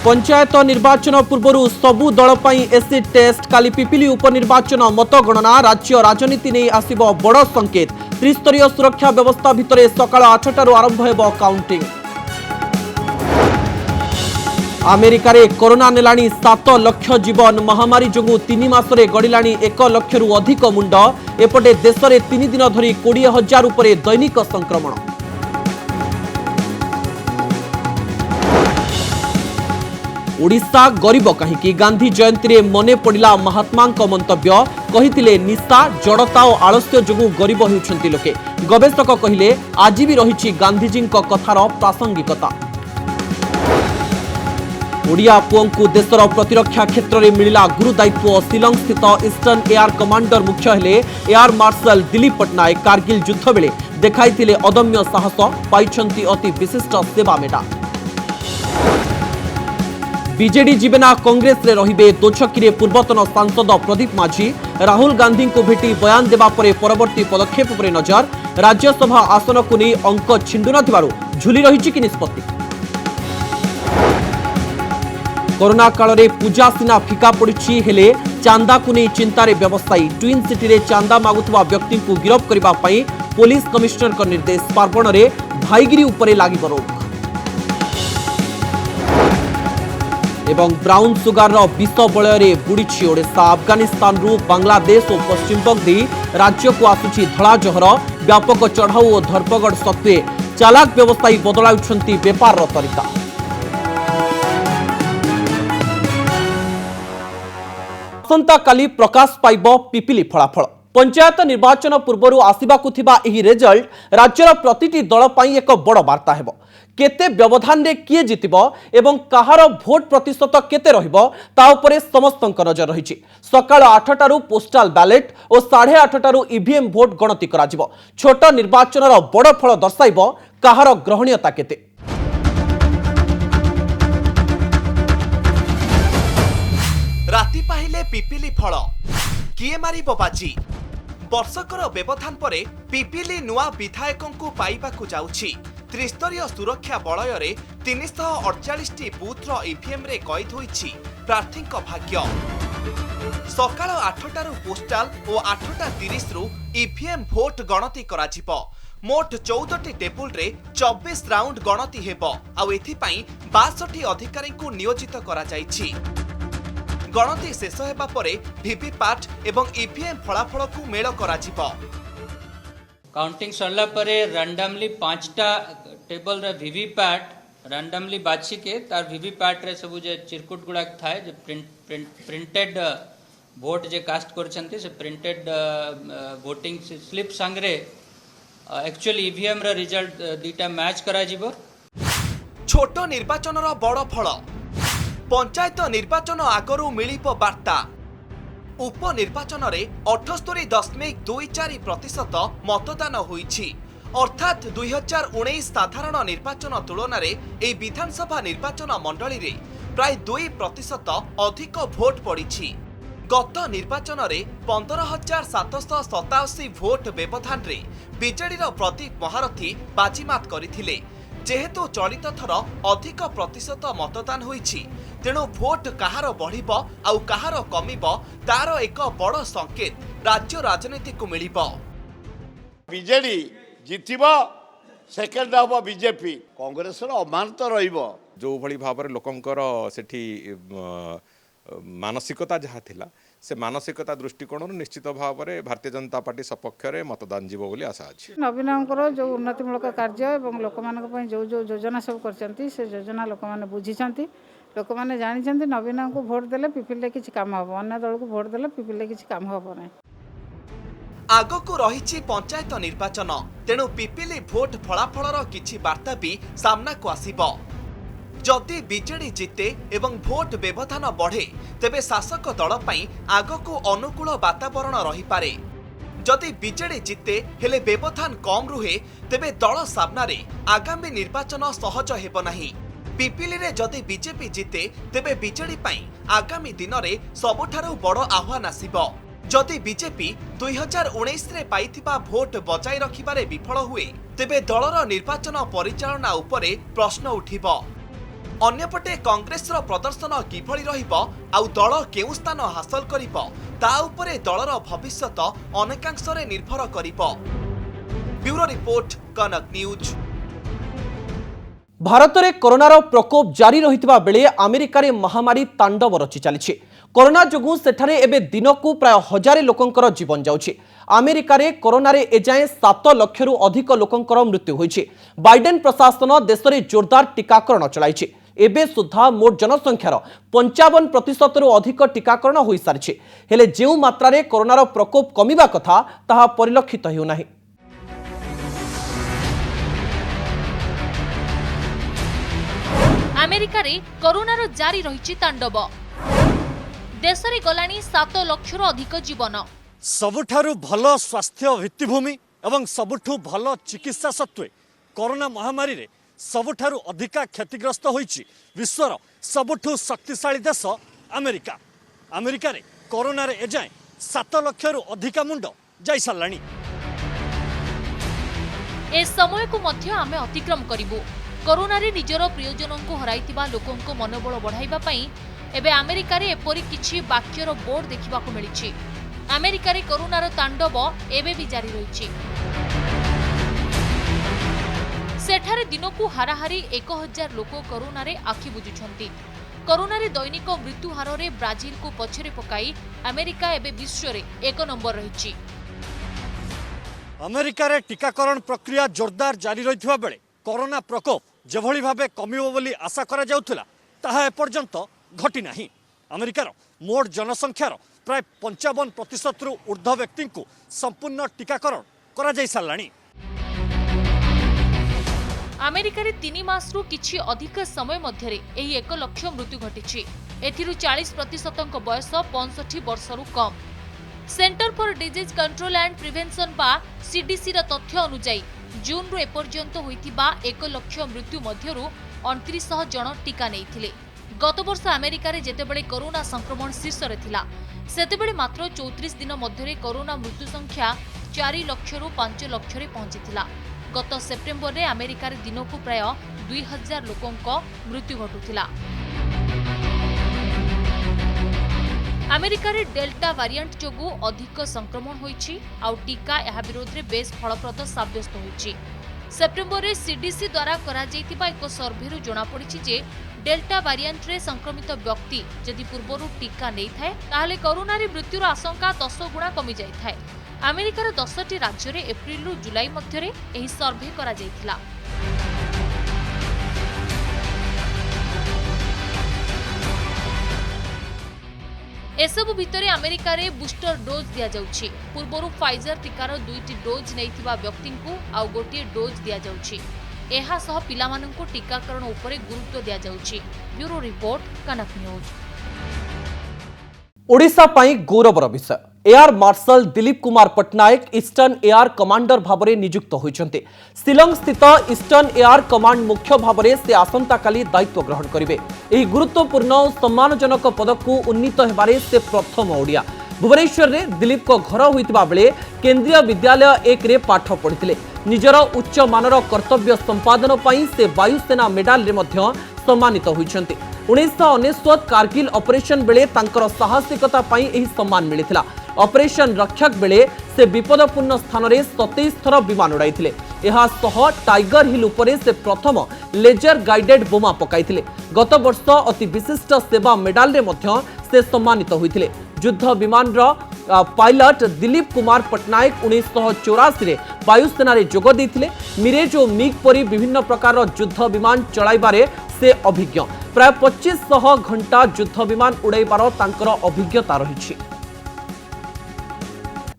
पंचायत निर्वाचन पूर्व सबु दल एसिड टेस्ट काली पिपिली उपनिर्वाचन मतगणना राज्य राजनीति नहीं आसिब बड़ संकेत त्रिस्तरीय सुरक्षा व्यवस्था भितर सकाळ 8टारू आरंभ हेब काउंटिंग। अमेरिका रे कोरोना नेलाणी 7 लाख जीवन महामारी जोगु 3 मासरे गड़िलाणी 1 लाखरू अधिक मुंड एपटे देश में 3 दिन धरी 20,000 उपरे दैनिक संक्रमण। ओडिशा गरीब कहीं गांधी जयंती रे मने पड़िला महात्मा मंतव्य कहिथिले निशा जड़ता और आलस्य जोगु गरीब होउछंती लोके। गवेषक कहिले आज भी रही गांधीजी कथार प्रासंगिकता। ओडिया पुओंकु देशर प्रतिरक्षा क्षेत्र में मिला गुरु दायित्व शिलंग स्थित ईस्टर्न एयर कमांडर मुख्य हेले एयर मार्शल दिलीप पट्टनायक कारगिल युद्ध बेले देखाइथिले अदम्य साहस पाइछंती अति विशिष्ट सेवा मेडा। बीजेडी जीवेना कांग्रेस रे रहिबे दोछकी पूर्वतन सांसद प्रदीप माझी राहुल गांधी को भेटी बयान देवा परे परवर्ती पदक्षेप पर नजर। राज्यसभा आसन को नहीं अंक छिंडु नथिबारु झुली रहिछि कि निष्पत्ति। कोरोना काल रे पूजा सिना फिका पड़ी हेले चांदा को नहीं चिंतार व्यवसायी ट्विन सिटी रे चांदा मागुवा व्यक्ति को गिरफ्त करने पुलिस कमिश्नर का निर्देश। पार्वण रे भाईगिरी उपरे लागिब रोक। एवं ब्राउन सुगार विष बलय बुड़ी ओडिशा अफगानिस्तान रु बांग्लादेश और पश्चिम बंग राज्य को आसुची धला जहर व्यापक चढ़ाऊ और धरपगड़ सत्वे चालाक व्यवसायी बदलाउछंती बेपार तरीका। आसंता काली प्रकाश पाइब पिपिली फलाफल। पंचायत निर्वाचन पूर्व आसवाकू एही रिजल्ट राज्यर प्रतिटी दल पाई एक बड़ वार्ता हेब। केते व्यवधान रे किए जितिबो एवं कहार भोट प्रतिशत केते रहिबो ता उपरे समस्तक नजर रहिछि। सकाळ 8टारू पोस्टाल बैलेट और 8:30टारू ईवीएम भोट गणति कराजिबो। छोट निर्वाचनर बड़ फल दर्शाइबो कहार ग्रहणीयता केते। राति पाहिले पिपिली फल किए मारिबो बाजी। वर्षकर व्यवधान परे पिपिली नुआ विधायकों को पाइबाकू जाउछि। त्रिस्तरीय सुरक्षा बलय रे 348 बूथर ईवीएम रे कैद होइछि प्रार्थी भाग्य। सकाळ 8टारू पोस्टाल और 8:30 रु ईवीएम भोट गणति कराजिबो। मोट 14टी टेबुल रे 24 राउंड गणति हेबो आ एथि पई 62 अधिकारी को नियोजित करा जाइछि। गणति शेष हेबा परे वीवीपैट एवं ईवीएम फलाफल को मेल कराजिबो। काउंटिंग सरला परे रैंडमली 5टा टेबल रे वीवीपैट रैंडमली बाछि के तार वीवीपैट रे सब जे चिरकुट गुडा थाए जे प्रिंटेड वोट जे कास्ट करछन्ते से प्रिंटेड वोटिंग स्लिप संगरे एक्चुअली ईवीएम रे रिजल्ट दीटा मैच करा जिवो। छोट निर्वाचन रो बड़ फल पंचायत निर्वाचन आगरू मिलिप वार्ता। उपनिर्वाचन रे 78.24% मतदान होईछि अर्थात 2019 साधारण निर्वाचन तुलन रे ए विधानसभा निर्वाचन मंडली रे प्राय 2% अधिक भोट पड़िछि। गत निर्वाचन रे 15,787 भोट व्यवधान रे बीजेडी प्रदीप महारथी बाजीमात करथिले। जेहेतु चलित थर अधिक प्रतिशत मतदान होईछि तेणु भोट कहार बढ़िबो आउ कहार कमिबो तार एक बड़ संकेत राज्य राजनीति को मिलिबो। बीजेडी जितिबो सेकेंड हबो बीजेपी कांग्रेस रो अमानत रहिबो। जो भली भाव लोकंकर सेठी मानसिकता जहाँ थिला से मानसिकता दृष्टिकोण निश्चित भाव में भारतीय जनता पार्टी सपक्ष में मतदान जीव बोली आशा अच्छी। नवीनकर जो उन्नतिमूलक कार्य और लोक जो जो योजना सब कर से योजना लोक मैंने बुझी लोक मैंने जानी नवीन को भोट देले पिपिले किसी काम हम अन्य दल को भोट देले पिपिले किसी काम हम ना। आगो को रही पंचायत निर्वाचन तेणु पिपिली भोट फलाफल किछि वार्ता भी सामना को आसिबो। जदि बीजेडी जिते एवं भोट व्यवधान बढ़े तेबे शासक दल पई आगो को अनुकूल वातावरण रही पारे। जदि बीजेडी जिते हेले व्यवधान कम रुहे तेबे दल सामना रे आगामी निर्वाचन सहज हेबो नाही। पिपिली रे जदि बीजेपी जिते तेबे बीजेडी पई आगामी दिन रे सबुठारु बड़ आह्वान आसिबो। जदि बीजेपी 2019 रे पाइथिबा भोट बजाई रखिबारे विफल हुए तेबे दलर निर्वाचन परिचालना उपरे प्रश्न उठिबो। अन्यपटे कांग्रेसर प्रदर्शन किभଳି रहिबो आउ दल केउ स्थान हासिल करिबो ता उपरे दलर भविष्यत अनेकांशरे निर्भर करिबो। Bureau report Kanak news. Bharat में कोरोनार प्रकोप जारी रही बेले अमेरिका रे महामारी तांडव रची चली। कोरोना जोगु सेठारे एबे दिनकू प्राय 1000 लोकंकर जीवन जाउछि। अमेरिका रे कोरोना रे एजाए 7 लक्षरू अधिक लोकंकर मृत्यु होइछि। बाइडेन प्रशासन देश में जोरदार टीकाकरण चलाइछि। एबे सुधा मोट जनसंख्यार 55% रु अधिक टीकाकरण होई सारिछि। हेले जेउ मात्रा रे कोरोनार प्रकोप कमिबा कथा ताहा परिलक्षित हेउ नाही। अमेरिका रे कोरोनार जारी रही तांडव। देश में गलानी 7 लक्षर अधिक जीवन। सबुठारु भल स्वास्थ्य भित्तिभूमि एवं सबुठु भल चिकित्सा सत्वे कोरोना महामारी रे सबुठारु अधिका क्षतिग्रस्त होइछि विश्वर सबुठु शक्तिशाली देश अमेरिका। अमेरिका रे कोरोना रे एजाए 7 लक्षरु अधिका मुंड जाई सारलानी। ए समय को मध्य आमे अतिक्रम करिबु। कोरोना रे निजर प्रियजनों को हराइतिबा लोकों को मनोबल बढ़ाइबा पई एबे अमेरिका रे एपरि किछि वाक्यर बोर्ड देखिबा को मिलिछि। अमेरिका रे कोरोनार तांडव एबे भी जारी रहिछि। सेठारे दिनकू हाराहारी 1000 लोक कोरोना रे आखि बुझुछंती। कोरोना रे दैनिक मृत्यु हार रे ब्राजिल को पछरे पकाई अमेरिका एबे विश्व रे 1 नंबर रहिछि। अमेरिका रे टीकाकरण प्रक्रिया जोरदार जारी रहिथिबा बेले कोरोना प्रकोप जेभଳି भाबे कमिबो बोली आशा करा जाउथला ताहा एपर्यंत घटी नाही। अमेरिकार मोट जनसंख्यार प्राय 55% रु ऊर्ध्व व्यक्ति को संपूर्ण टीकाकरण करा जाई सारलानी। अमेरिका रे 3 मास रु किछि अधिक समय मध्य रे एही 1 लाख मृत्यु घटिछि। एथिरु 40% बयस 65 वर्ष रु कम। Centre for disease control and prevention बा सीडीसी रा तथ्य अनुसार जून रु एपर्यंत होइतिबा 1 लाख मृत्यु मध्यरु 2900 जन टीका नेइथिले। गत वर्ष अमेरिका रे जेतेबेले कोरोना संक्रमण शीर्ष रे थिला सेतेबेले मात्र 34 दिन मध्यरे कोरोना मृत्यु संख्या 4 लाख रु 5 लाख रे पहुंचीथिला। गत सेप्टेम्बर रे अमेरिका रे दिनकू प्राय 2000 लोकंक मृत्यु घटुथिला। अमेरिका रे डेल्टा वेरिएंट जोगु अधिक संक्रमण होइछि आ टीका एहा विरोध रे बेस फलप्रद साब्यस्त होइछि। सेप्टेम्बर रे सीडीसी द्वारा करा जैतिबा एक सर्वे रु जणा पड़िछि जे डेल्टा वेरिएंट रे संक्रमित व्यक्ति यदि पूर्वरु टीका नै थाए ताहाले कोरोना रे मृत्युर आशंका 10 गुणा कमी जाय थाए। अमेरिकार 10टी राज्य रे एप्रिल रु जुलाई मध्य रे एही सर्वे करा जैतिला। एसबु भितरे अमेरिका रे बूस्टर डोज दिया जाउछि। पूर्वरु फाइजर टीकार 2टी डोज नैथिबा व्यक्ति को आउ गोटे डोज दिया जाउछि। एहा सह पिलामानंको टीकाकरण उपरे गुरुत्व दिया जाउछि। Bureau report Kanak news. Odisha पाई गौरवर विषय air marshal Dilip Kumar Pattanaik eastern air commander भावरे नियुक्त होइछन्ते। शिलंग स्थित ईस्टर्न एयर कमांड मुख्य भावरे से आसंता काली दायित्व ग्रहण करिवे। एही गुरुत्वपूर्ण सम्मानजनक पदक को उन्नीत हेबारे से प्रथम ओडिया। भुवनेश्वर रे दिलीप को घर होइतिबा बेले केंद्रीय विद्यालय 1 रे पाठ पढ़िथिले। निजर उच्च मानर कर्तव्य संपादन पई से वायुसेना मेडल रे मध्य सम्मानित होइछन्ते। 1999 कारगिल ऑपरेशन बेले तांकर साहसिकता पई एही सम्मान मिलिथिला। ऑपरेशन रक्षक बेले से विपदपूर्ण स्थान रे 27 थर विमान उड़ाइथिले। एहा सह टाइगर हिल उपरे से प्रथम लेजर गाइडेड बोमा पकाइथिले। गत वर्ष अति विशिष्ट सेवा मेडल रे मध्य से सम्मानित होइथिले। युद्ध विमान रो पायलट दिलीप कुमार पट्टनायक 1984 रे वायुसेना रे जोग दैथिले। मिरेज और मिग परी विभिन्न प्रकार युद्ध विमान चलाइबारे से अभिज्ञ। प्राय 2500 घंटा युद्ध विमान उड़ाइबार तांकर अभिज्ञता रहिछि।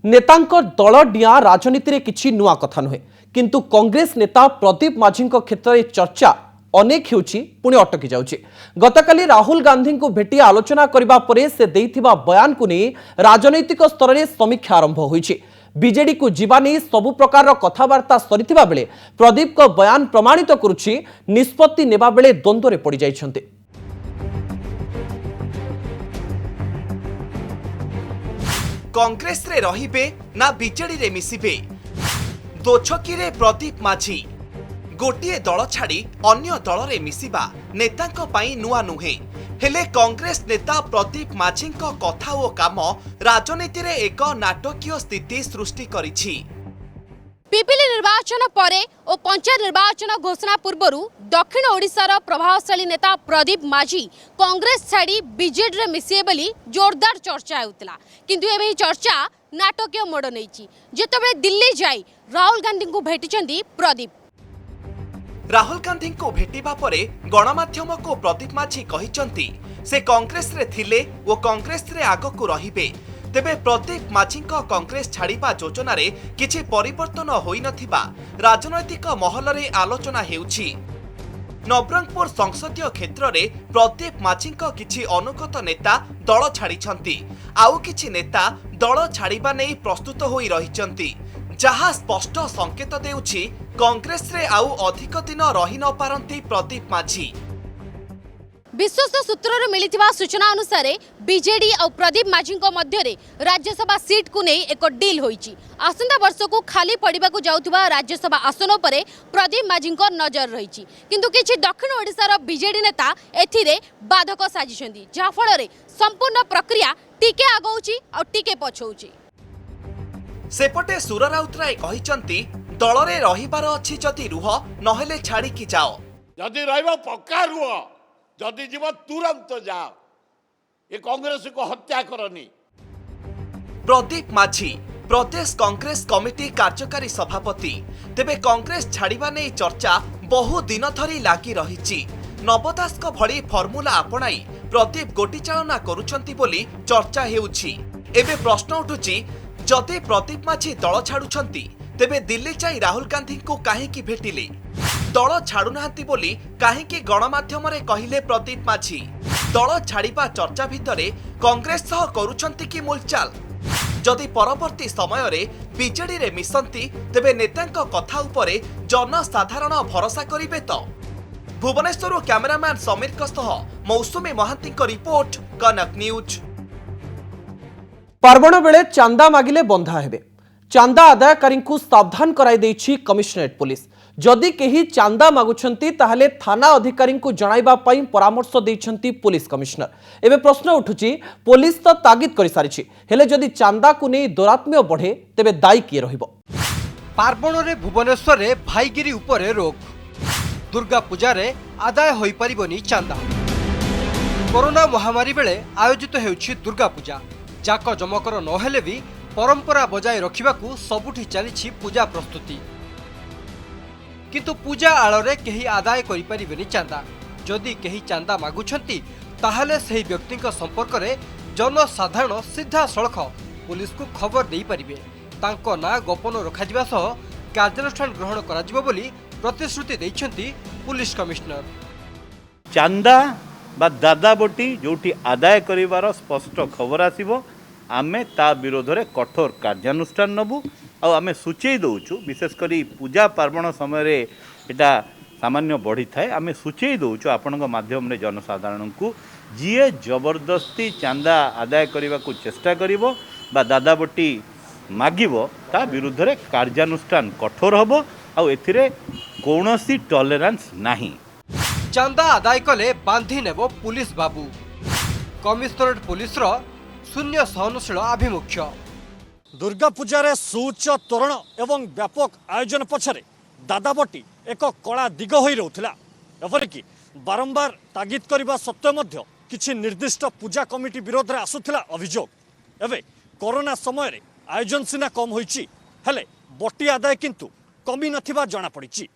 नेतांकर दल डिया राजनीति रे किछि नुआ कथा नुहे, किंतु कांग्रेस नेता प्रदीप माझी क्षेत्र में चर्चा अनेक होउछि पुणी अटकी जाउछि। गतकाली राहुल गांधी को भेटी आलोचना करिबा परे से देइथिबा बयान को नहीं राजनैतिक स्तर में समीक्षा आरंभ होइछि। बीजेडी को जीवा नहीं सबु प्रकार कथबार्ता सरिथिबा बेले प्रदीप को बयान प्रमाणित करुछि निष्पत्ति नेबा बेले द्वंद्व रे पड़ी जाइछन्ते। कांग्रेस रे रहिबे ना बीजेडी रे मिसिबे, दोछकी रे प्रदीप माझी गोटिए दल छाड़ी अन्य दल मिसिबा नेतांक पई नुआ नुहे हेले कांग्रेस नेता प्रदीप माझी कथा ओ काम राजनीति रे एक नाटकीय स्थिति सृष्टि करिछि। पिपिली निर्वाचन परे और पंचायत निर्वाचन घोषणा पूर्व दक्षिण ओडिशार प्रभावशाली नेता प्रदीप माझी कांग्रेस छाड़ी बीजेडी रे मिसिए बोली जोरदार चर्चा होता किंतु एबे चर्चा नाटकीय मोड़ नहीं जेतबे दिल्ली जाई राहुल गांधी को भेटिचंदी प्रदीप। राहुल गांधी को भेटिबा परे गणमाध्यम को प्रदीप माझी कहिचंती से कांग्रेस रे थिले ओ कांग्रेस रे आगकू रहिबे तेबे प्रदीप माझी कांग्रेस छाड़िबा योजना रे किछि परिवर्तन होई नथिबा राजनैतिक महल रे आलोचना हेउछि। नवरंगपुर संसदीय क्षेत्र रे प्रदीप माझी किछि अनुगत नेता दल छाड़िछंती आउ किछि नेता दल छाड़िबा नै प्रस्तुत होई रहिछंती जहा स्पष्ट संकेत देउछि कांग्रेस रे आउ अधिक दिन रही न पारंती प्रदीप माझी। विश्वस्त सूत्र मिलिथिबा सूचना अनुसार बीजेडी और प्रदीप माझी मध्य राज्यसभा सीट को नहीं एक डील होईची। आसंता वर्ष को खाली पड़िबा को जाउथिबा राज्यसभा आसन पर प्रदीप माझी नजर रही किंतु किछि दक्षिण ओडिशार बीजेडी नेता एथिरे बाधक साजिछंती जहा फल संपूर्ण प्रक्रिया टिके आगौची और टिके पछौची। सेपटे सुर राउतराय कहिचंती दल रे रहिबार अछि जदि रुह नहेले छाड़ी की जाओ जदि रहबो पक्का रुह जदि जीव तुरंत जाओ ये कांग्रेस को हत्या करनी। प्रदीप माझी प्रदेश कांग्रेस कमिटी कार्यकारी सभापति तेबे कांग्रेस छाड़िबा नै चर्चा बहु दिन धरी लागी रहिछि। नवदास को भली फर्मुला अपनाई प्रदीप गोटी चालना करुछंती बोली चर्चा हेउछि। एबे प्रश्न उठुछि जदि प्रदीप माझी दल छाड़ुछंती तेबे दिल्ली जाई राहुल गांधी को काहेकि भेटिले दल छाड़ुनाहांती बोली काहेकि गणमाध्यम रे कहिले प्रदीप माझी दल छाड़िबा चर्चा भितरे कांग्रेस सह करुछंती कि मूलचाल जदि परवर्ती समय रे बीजेडी रे मिसंती तेबे नेतांक कथा उपरे जनसाधारण भरोसा करिवे तो। भुवनेश्वर कैमरामैन समीर सह मौसुमी महांती रिपोर्ट कनक न्यूज। पार्वण बेले चांदा मागिले बंधा हेबे चांदा आदायकारी सावधान कराई देछि कमिशनरेट पुलिस जदि केही चांदा मागुछंती ताहले थाना अधिकारी को जणाइबा पई परामर्श देइछंती पुलिस कमिशनर। एबे प्रश्न उठुछि पुलिस तो तागिद करि सारिछि हेले जदि चांदा को नै दुरात्म्य बढ़े तेबे दायी किए रहिबो। पार्वण रे भुवनेश्वर रे भाईगिरी उपरे रोक दुर्गा पूजा रे आदाय होई परिबनी चांदा। कोरोना महामारी बेले आयोजित हेउछि दुर्गा पूजा जाक जमकर नहेले भी परंपरा बजाय रखिबाकू सबुठी चलीछि पूजा प्रस्तुति किंतु पूजा आଳରେ केही आदाय करि परिबेनी चांदा। जदि केही चांदा मागुछंती ताहले सही व्यक्तिक संपर्क रे जनसाधारण सीधा सड़ख पुलिस को खबर देई परिबे तांको ना गोपन रखाजिबा सह कार्यानुष्ठान ग्रहण कराजिबो बोली प्रतिश्रुति दैछंती पुलिस कमिश्नर। चांदा बा दादा बोटी जोटी आदाय करिवार स्पष्ट खबर आसीबो आमे ता विरोध रे कठोर कार्यानुष्ठान नबु आ आमे सूचई दउछु विशेषकर पूजा पार्वण समय रे एटा सामान्य बढ़ी थाए आमे सूचई दउछु आपनक माध्यम रे जनसाधारण को जीए जबरदस्ती चांदा आदाय करने को चेष्टा करिवो बा दादा बोटी मागिबो ता विरुद्ध रे कार्यानुष्ठान कठोर हबो आ एथिरे कोनोसी टॉलरेंस नाही। चांदा आदाय कले बांधी नेबो पुलिस बाबू कमिशनरेट पुलिस रो शून्य सहनशील आभिमुख्य। दुर्गा पूजा रे सुउच्च तोरण एवं व्यापक आयोजन पछरे दादाबटी एक कला दिग होई रहउथिला एपरिकी बारंबार तागिद करबा सत्वे मध्य किछि निर्दिष्ट पूजा कमिटी विरोध रे आसुथिला अभियोग। एबे कोरोना समय रे आयोजन सिना कम होईची हेले बटी आदाय किंतु कमी नथिबा जणा पड़िची।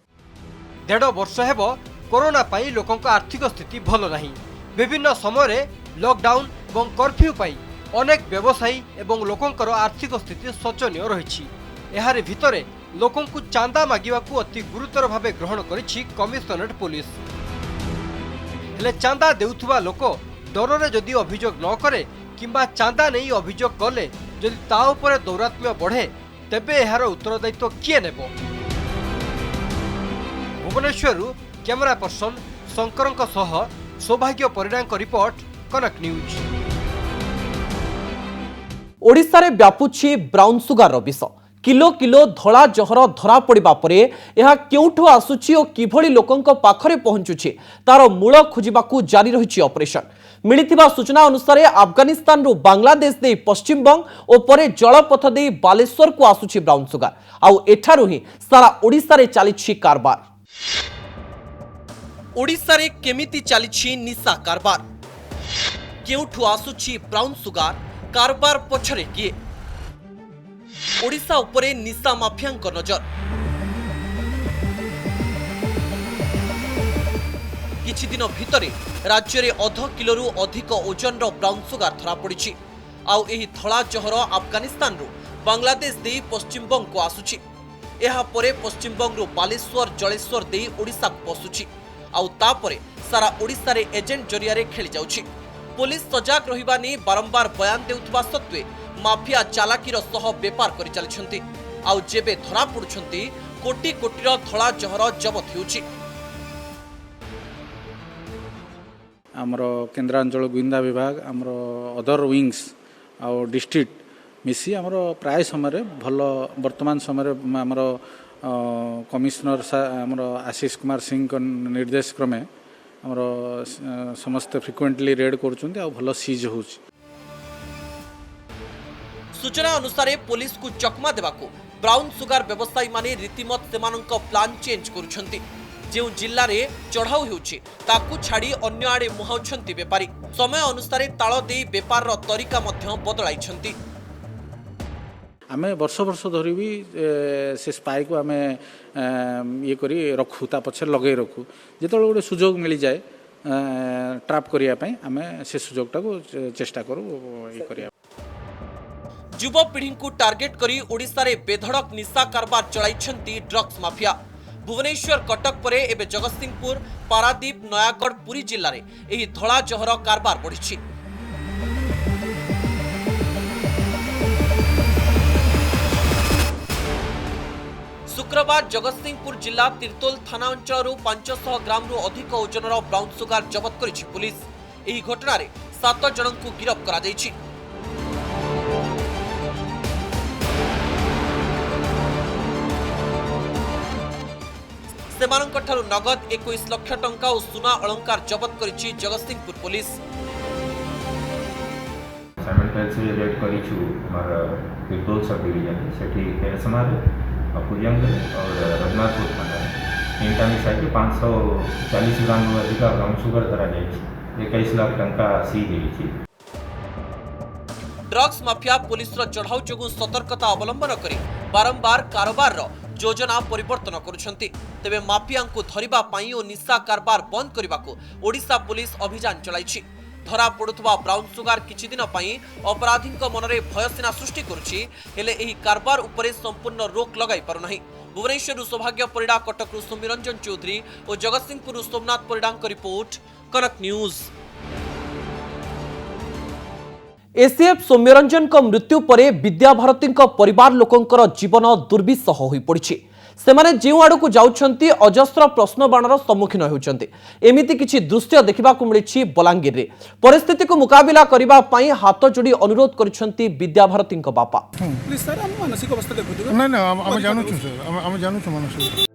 1.5 वर्ष हेबो कोरोना पाई लोकंक आर्थिक स्थिति भलो नाही विभिन्न समय रे लॉकडाउन एवं कर्फ्यू पाई अनेक व्यवसायी एवं लोकंकर आर्थिक स्थिति शोचनीय रही एहारे भितरे लोकंकु चांदा मागिबाकू अति गुरुतर भावे ग्रहण करिछि कमिशनरेट पुलिस। हेले चांदा देउथुबा लोक डर जदि अभियोग न करे किंबा चांदा नहीं अभियोग कले जदि ता उपरे दौरात्म्य बढ़े तेबे एहार उत्तरदायित्व किए नेबो। भुवनेश्वर कैमरा पर्सन शंकरंक सह सौभाग्य परिणाम रिपोर्ट कनक न्यूज। ओडिशा रे व्यापुछि ब्राउन सुगार विष किलो किलो धला जहर धरा पड़ा पर यह केउठु आसुची और किभली लोकंक पाखरे पहुंचुछि तार मूल खोजिबाकू जारी रहिछि ऑपरेशन। मिलिथिबा सूचना अनुसार अफगानिस्तान रु बांग्लादेश दे पश्चिमबंग और परे जलपथ दे बालेश्वर को आसुछि ब्राउन सुगार आउ एठारु ही सारा ओडिसा रे चलिछि कारबार। ओडिसा रे केमिति चलिछि निशा कारबार केउठु आसुछि ब्राउन सुगार कारबार पछरे किए ओडिसा उपरे निशा माफियांक नजर। किछि दिन भितरे राज्य रे अध किलोरु अधिक ओजन रो ब्राउन सुगार धरा पड़िछि आउ एही धला जहर अफगानिस्तान रु बांग्लादेश दे पश्चिमबंग को आसुछि। एहा परे पश्चिमबंग रु बालेश्वर जलेश्वर दे ओडिसा को पसुछि आउ तापरे सारा ओडिसा रे एजेंट जरिया रे खेली जाउछि। पुलिस सजाग रहिबा नै बारंबार बयान देउथबा सत्वे माफिया चालाकीर सह बेपार करि चलिछन्ति आउ जेबे धरा पड़ुछन्ति कोटी कोटीर धला जहर जबत हेउछि। आमर केन्द्रांचल गुइंदा विभाग आमर अदर विंग्स आउ डिस्ट्रिक्ट मिसी आमर प्राय समय भल वर्तमान समय आमर कमिशनर आमर आशीष कुमार सिंह निर्देश क्रमे आमर समस्त फ्रिक्वेंटली रेड करुछन्ति आ भल सीज होउछि। सूचना अनुसार पुलिस को चकमा देवाकू ब्राउन सुगार व्यवसायी माने रीतिमत सेमानंक प्लान चेंज करुछन्ति। जो जिल्ला रे चढ़ाऊ हेउछि ताकू छाड़ी अन्य आड़े मुहाउछन्ति बेपारी। समय अनुसार ताଳ देई बेपार रो तरीका मध्य बदलाइछन्ति। आमे वर्ष वर्ष धरी भी से स्पाई को आमे ये करी रखू ता पछे लगे रखू जेतବେଳେ गोटे सुजोग मिली जाए ट्रैप करिया पई आमे से सुजोगटा को चेष्टा करू ये करिया। युवपीढ़ी को टार्गेट करी ओडिसा रे बेधड़क निशा कारबार चलाइछन्ति ड्रग्स माफिया। भुवनेश्वर कटक परे एबे जगतसिंहपुर पारादीप नयागढ़ पुरी जिल्ला रे एही धला जहर कारबार बढ़िछि। शुक्रवार जगतसिंहपुर जिला तिर्तोल थाना अंचल 500 ग्राम रु अधिक ओजनर ब्राउन सुगार जबत करिछि पुलिस। एही घटना रे 7 जनंकु गिरफ करा जायछि। सेमानंकठारु नगद 21 लाख टंका और सुना अलंकार जबत करिछि जगतसिंहपुर पुलिस। साइमल्टेनियसली रेड करिछु मार तिर्तोल सब डिवीजन सेठी केसमार अपुजंग और रघुनाथपुर थाना इनका मिसाई 540 ग्राम अधिक ब्राउन सुगर धरा जायछि 21 लाख टंका सीज होइछि। ड्रग्स माफिया पुलिस रो चढ़ाऊ जोगु सतर्कता अवलंबन करी बारंबार कारोबार रो योजना परिवर्तन करुछन्ति। तेबे माफिया को धरिबा पई ओ निशा कारबार बंद करबाको ओडिशा पुलिस अभियान चलाइछि। धरा पड़ुथबा ब्राउन सुगार किछि दिन पई अपराधीक मनरे भयसीना सृष्टि करुछि हेले एही कारबार उपरे संपूर्ण रोक लगाई पारु नाही। भुवनेश्वर सौभाग्य परिडा, कटक सौम्यरंजन चौधरी और Jagatsinghpur Somnath परिडांक report, Kanak news. ACF Soumyaranjan मृत्यु परे विद्याभारती परिवार लोकंकर जीवन दुर्विसह होई पड़िछि। सेमाने जेउ आडकु जाउछन्ति अजस्र प्रश्न बाणर सम्मुखीन होउछन्ति। एमिति किछि दृश्य देखिबाकु मिलिछि बलांगीर रे। परिस्थिति को मुकाबिला करिबा पई हाथ जोड़ी अनुरोध करिसन्ति विद्याभारती बापा। प्लीज सर हम मानसिक अवस्था देखुथि ना ना हम जानू छु सर हम जानू छु मानसिक।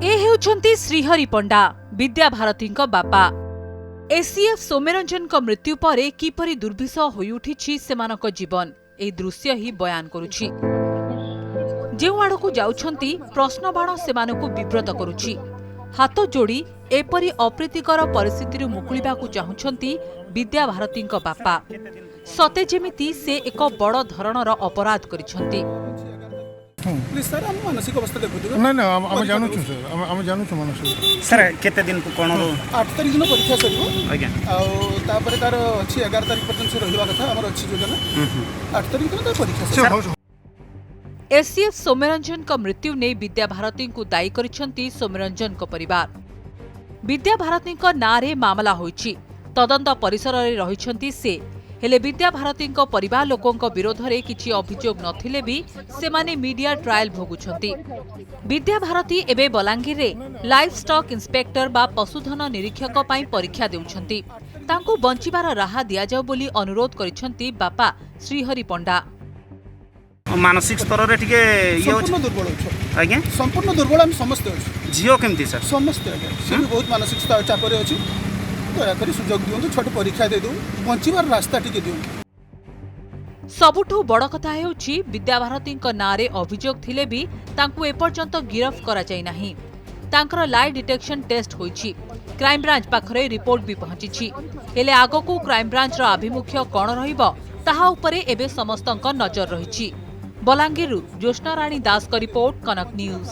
ए हेउछन्ति श्रीहरि पंडा विद्याभारती बापा। एसीएफ सौम्यरंजन मृत्यु परे किपरि दुर्विसह होई उठिछि सेमानक जीवन ए दृश्य ही बयान करुछि। जेउ आडकु जाउछन्ति प्रश्न बाण सेमानकु विव्रत करुछि। हाथ जोड़ी एपरि अप्रीतिकर परिस्थिति मुकुलिबाकु चाहुछन्ति विद्याभारती बापा। सते जेमिति से एक बड़ धरणर अपराध करिछन्ति। प्लीज सर हम मानसिक अवस्था देखुथि ना ना हम जानू छु सर हम जानू छु मानसिक। सर केते दिन कोन 8 तारिख दिन परीक्षा सरिबो आज्ञा आ तापर तार अछि 11 तारिख पर्यंत से रहिबा कथा हमर अछि योजना 8 तारिख दिन परीक्षा। एसीएफ सौम्यरंजन मृत्यु ने विद्याभारती को दायी करिसन्ति सौम्यरंजन परिवार। विद्याभारती नारे मामला होइछि। तदंत परिसर रे रहिसन्ति से हेले विद्याभारती परिवार लोकों विरोध में किसी अभियोग नथिले भी सेमाने मीडिया ट्रायल भोगुछन्ति। विद्याभारती एबे बलांगीर रे लाइफ स्टॉक इंस्पेक्टर बा पशुधन निरीक्षक पई परीक्षा देउछन्ति। तांकु बंचिबार राहा दिया जाऊ बोली अनुरोध करिसेंती बापा श्रीहरि पंडा। मानसिक स्तर रे टिके संपूर्ण दुर्बल अछि आज्ञा संपूर्ण दुर्बल हम समस्त अछि झियो केमती सर समस्त आज्ञा से भी बहुत मानसिक चाप रे अछि दया करी सुजोग दियंतु छोट परीक्षा दे दउ बंचिबार रास्ता टिके दियंतु। सबुठु बड़ कथा हेउछि विद्याभारती नारे अभियोग थिले भी तांकु एपर्यंत गिरफ करा जाय नाही। तांकर लाई डिटेक्शन टेस्ट होईछि, क्राइम ब्रांच पाखरे रिपोर्ट भी पहुंचीछि। हेले आगकू क्राइम ब्रांच रो आभिमुख्य कोन रहिबो ताहा उपरे एबे समस्तंक नजर रहिछि। बलांगीरु ज्योत्स्ना राणी दास का रिपोर्ट, कनक न्यूज।